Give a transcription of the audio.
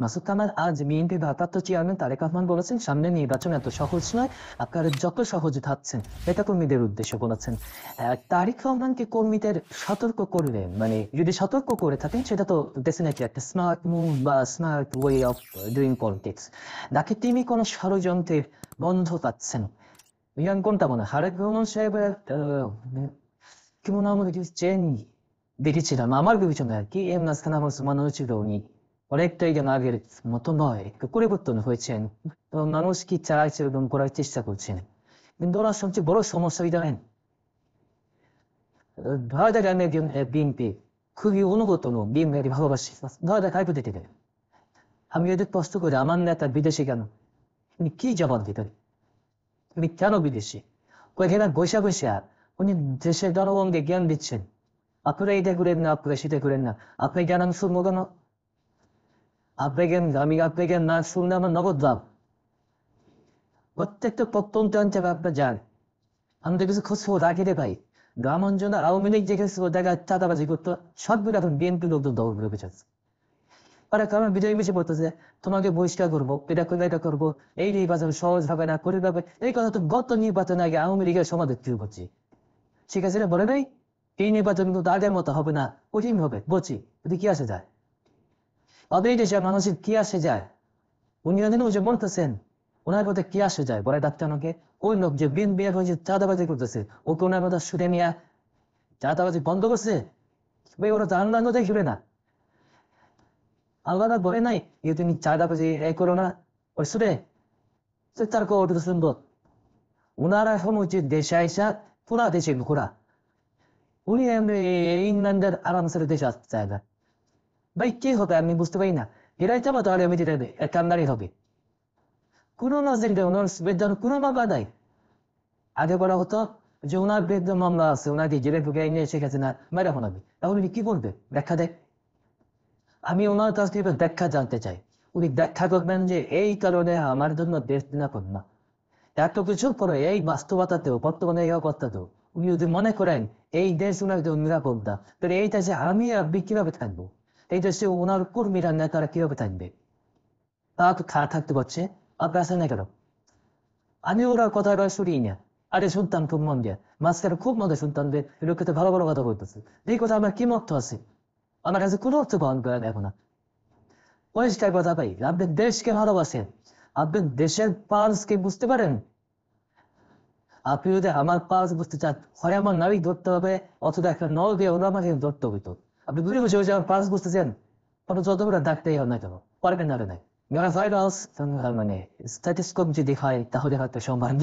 মাসুদ কামাল আজ বিএনপি ভারপ্রাপ্ত চেয়ারম্যান তারেক রহমান বলেছেন, সামনে নির্বাচন এত সহজ নয়, আপনারা যত সহজে থাকছেন, এটা কর্মীদের উদ্দেশ্যে বলেছেন। তারেক রহমানকে কর্মীদের সতর্ক করলেন, মানে যদি সতর্ক করে থাকেন সেটা তো ডেফিনেটলি একটা স্মার্ট মুভ বা smart way of doing politics. নাকি তিনি কোনো ষড়যন্ত্রের বন্ধ পাচ্ছেন? ইয়ান কোনটা মনে হয়? তারেক রহমান সাহেবের কি মনে হয় চেন দেখেছিলাম আমার বিবেচনায় আর কি, এম নাজখান আমার মনে হয়েছিল উনি অনেকটাই যেন আগের মতো নয়, একটু পরিবর্তন হয়েছেন। তো মানুষ কি চাইছে এবং করার চেষ্টা করছেন, কিন্তু ওনার সবচেয়ে বড় সমস্যা জানেন, ধরা যায় আমি একজন বিএনপি খুবই অনুগত লোক, বিএনপি ভালোবাসি, ধরা যায় খাইতে দিতে গেলে আমি এদের প্রশ্ন করি আমার নেতা বিদেশে কেন, উনি কি জবাব দিতেন? উনি কেন বিদেশি? ওইখানে বৈশা বৈশা উনি দেশের জনগণকে জ্ঞান দিচ্ছেন, আপনারা এটা করেন না, আপনারা সেটা করেন না, আপনি জ্ঞান আমি শুনবো কেন? আপনি জ্ঞান আমি আপনি জ্ঞান না শুনলে আমার নগদ লাভ। প্রত্যেকটা প্রত্যন্ত অঞ্চলে আপনি যান, আমি তো কিছু খোঁজ খবর রাখি রে ভাই, গ্রাম অঞ্চলে আওয়ামী লীগ যেখানে দেখা চাঁদাবাজি করতো, সবগুলো এখন বিএনপি লোকজন দখল করে বেঁচেছে। আর কারণ বিজয় বেশি বলতেছে তোমাকে বহিষ্কার করবো, এটা করবো, এটা করবো, এই নির্বাচন সহজ হবে না, কঠিন হবে। এই কথা তো গত নির্বাচন আগে আওয়ামী লীগের সমালোচনা করছি, ঠিক আছে বলে নাই এই নির্বাচন কিন্তু আগের মতো হবে না, কঠিন হবে বলছি, যদি কি আসে যায় তাদের এই দেশের মানুষের কি আসে যায়? উনি যে বলতেছেন ওনার কথা কি আসে যায় বলে ডাক্তার আমাকে, ওই লোক যে বিন বিয়ে হয়ে যে চাঁদাবাজি করতেছে ওকে ওনার কথা শুনে নিয়ে চাঁদাবাজি বন্ধ করছে, ভাই ওরা জানলাম দেখবে না, আল্লাহ বলে নাই যে তুমি চাঁদাবাজি এ করো না, ওই শুনে তার কথা সুন্দর। ওনারা এখন হচ্ছে দেশে আইসা পুরা দেশে ঘোরা, উনি ইংল্যান্ডের আরামসের দেশে আসতে চায় না। ভাই কি হবে আমি বুঝতে পারি না, এরাই চাবা তাহলে আমি যেটা কান্দারি হবে, কোনো নজর দেয় ওনার বিরুদ্ধে কোনো মামলা নাই। আগে বলা হতো যে ওনার বিরুদ্ধে মামলা আছে, ওনাকে জেলে ঢুকে এনে শেখ হাসিনা মেরে ফেলাবে, তাহলে উনি কি বলবে? ব্যাখ্যা দেয়। আমি ওনার কাছ থেকে ব্যাখ্যা জানতে চাই, উনি ব্যাখ্যা করবেন যে এই কারণে আমার জন্য দেশ নিরাপদ না। এত কিছুর পরে এই বাস্তবতাতেও বর্তমানে এই অবস্থাতেও উনি যদি মনে করেন এই দেশ ওনার জন্য নিরাপদ না, তাহলে এই দেশে আমি আপনি কিভাবে থাকবো? এই দেশে ওনার কর্মীরা নেতারা কিভাবে থাকবে? তারা তো খারাপ থাকতে পারছে, আপনার আছে না কেন? আমি ওরা কথা এবার শুনিই না, আরে শুনতাম খুব মন দিয়ে, মাঝখানে খুব মনে শুনতাম যে লোকে তো ভালো ভালো কথা বলতেছে, এই কথা আমার কি মত আছে? আমার কাছে কোনো অর্থ বহন করে দেখো না। পরিষ্কার কথা ভাই, আপনি দেশকে ভালোবাসেন, আপনি দেশের পালসকে বুঝতে পারেন। আপনি যদি আমার পালস বুঝতে চান, হয় আমার নারী ধরতে হবে, অথবা একটা নল দিয়ে ওরা আমাকে ধরতে হইতো। আপনি বুঝে বুঝে আমার পালস বুঝতে চান, তখন যত বড় ডাকতেই হয় না কেন, পারবেন না রে নাই। ভাইরাস মানে স্ট্যাটিস্কোপ যদি হয় তাহলে হয়তো সম্মান